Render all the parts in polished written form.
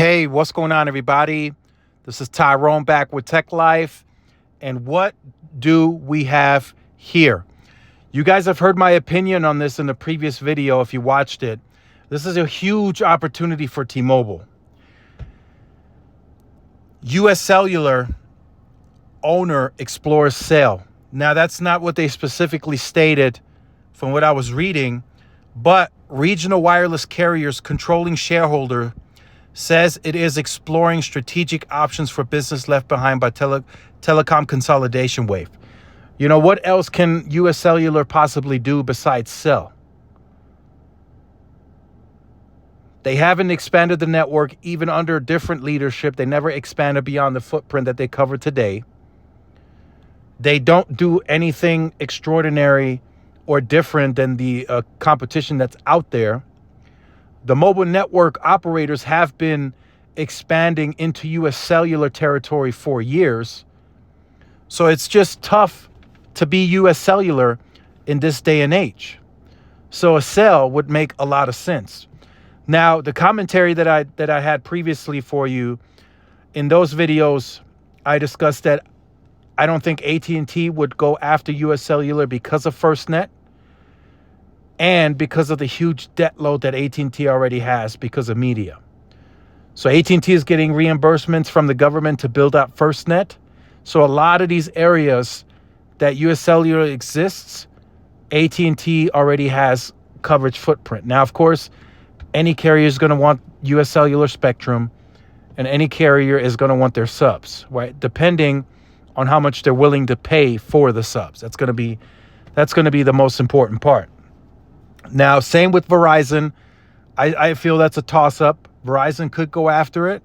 Hey, what's going on, everybody? This is Tyrone back with Tech Life. And what do we have here? You guys have heard my opinion on this in the previous video if you watched it. This is a huge opportunity for T-Mobile. US Cellular owner explores sale. Now, that's not what they specifically stated from what I was reading, but regional wireless carriers controlling shareholder says it is exploring strategic options for business left behind by telecom consolidation wave. You know, what else can US Cellular possibly do besides sell? They haven't expanded the network even under different leadership. They never expanded beyond the footprint that they cover today. They don't do anything extraordinary or different than the competition that's out there. The mobile network operators have been expanding into US Cellular territory for years. So it's just tough to be US Cellular in this day and age. So a sale would make a lot of sense. Now, the commentary that I had previously for you, in those videos, I discussed that I don't think AT&T would go after US Cellular because of FirstNet and because of the huge debt load that AT&T already has because of media. So AT&T is getting reimbursements from the government to build out FirstNet. So a lot of these areas that US Cellular exists, AT&T already has coverage footprint. Now, of course, any carrier is going to want US Cellular spectrum, and any carrier is going to want their subs, right? Depending on how much they're willing to pay for the subs. That's going to be the most important part. Now, same with Verizon. I feel that's a toss-up. Verizon could go after it,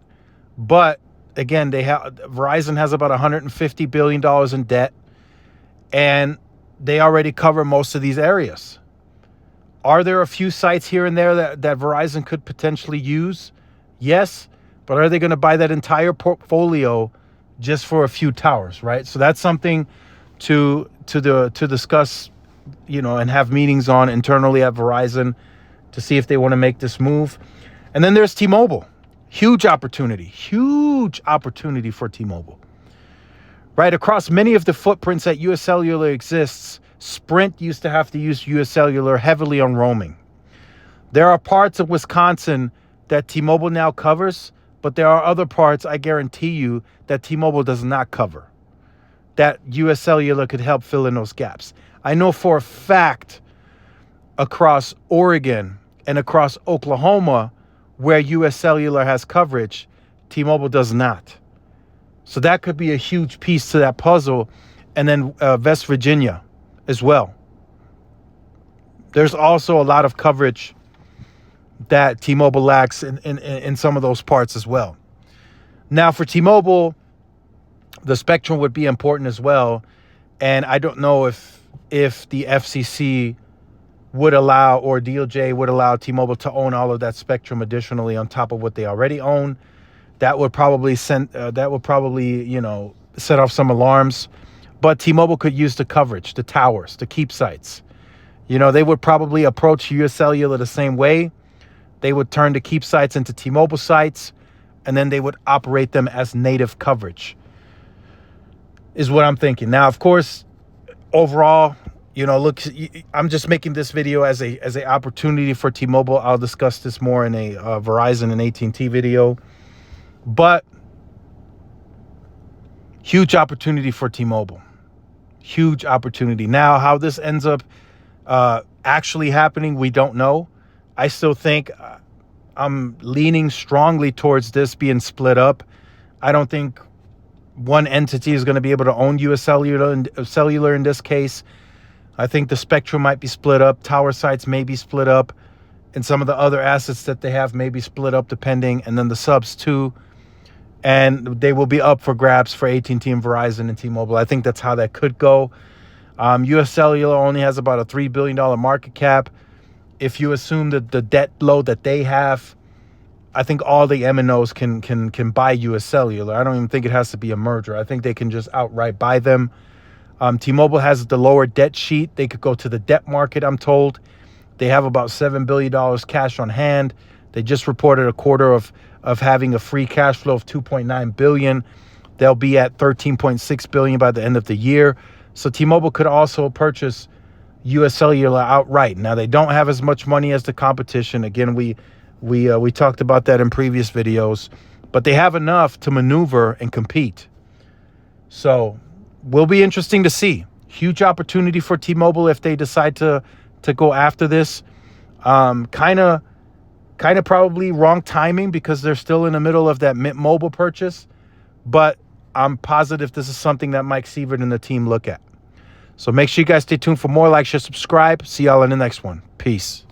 but again, Verizon has about $150 billion in debt, and they already cover most of these areas. Are there a few sites here and there that Verizon could potentially use? Yes, but are they going to buy that entire portfolio just for a few towers, right? So that's something to discuss, you know, and have meetings on internally at Verizon to see if they want to make this move. And then there's T-Mobile. Huge opportunity for T-Mobile. Right across many of the footprints that US Cellular exists, Sprint used to have to use US Cellular heavily on roaming. There are parts of Wisconsin that T-Mobile now covers, but there are other parts, I guarantee you, that T-Mobile does not cover, that US Cellular could help fill in those gaps. I know for a fact across Oregon and across Oklahoma, where US Cellular has coverage, T-Mobile does not. So that could be a huge piece to that puzzle. And then West Virginia as well. There's also a lot of coverage that T-Mobile lacks in some of those parts as well. Now, for T-Mobile, the spectrum would be important as well. And I don't know if the FCC would allow, or DOJ would allow T-Mobile to own all of that spectrum additionally on top of what they already own. That would probably set off some alarms. But T-Mobile could use the coverage, the towers, the keep sites. You know, they would probably approach US Cellular the same way. They would turn the keep sites into T-Mobile sites, and then they would operate them as native coverage, is what I'm thinking. Now, of course, overall, you know, look, I'm just making this video as a opportunity for T-Mobile. I'll discuss this more in a Verizon and AT&T video. But huge opportunity for T-Mobile. Huge opportunity. Now, how this ends up actually happening, we don't know. I still think I'm leaning strongly towards this being split up. I don't think one entity is going to be able to own US Cellular in this case. I think the spectrum might be split up. Tower sites may be split up. And some of the other assets that they have may be split up depending. And then the subs too. And they will be up for grabs for AT&T and Verizon and T-Mobile. I think that's how that could go. US Cellular only has about a $3 billion market cap. If you assume that the debt load that they have, I think all the MNOs can buy US Cellular. I don't even think it has to be a merger. I think they can just outright buy them. T-Mobile has the lower debt sheet. They could go to the debt market, I'm told. They have about $7 billion cash on hand. They just reported a quarter of having a free cash flow of $2.9 billion. They'll be at $13.6 billion by the end of the year. So T-Mobile could also purchase US Cellular outright. Now, they don't have as much money as the competition. Again, we talked about that in previous videos, but they have enough to maneuver and compete. So will be interesting to see. Huge opportunity for T-Mobile if they decide to go after this. Kind of probably wrong timing because they're still in the middle of that Mint Mobile purchase, but I'm positive this is something that Mike Sievert and the team look at. So make sure you guys stay tuned for more. Like, share, subscribe. See y'all in the next one. Peace.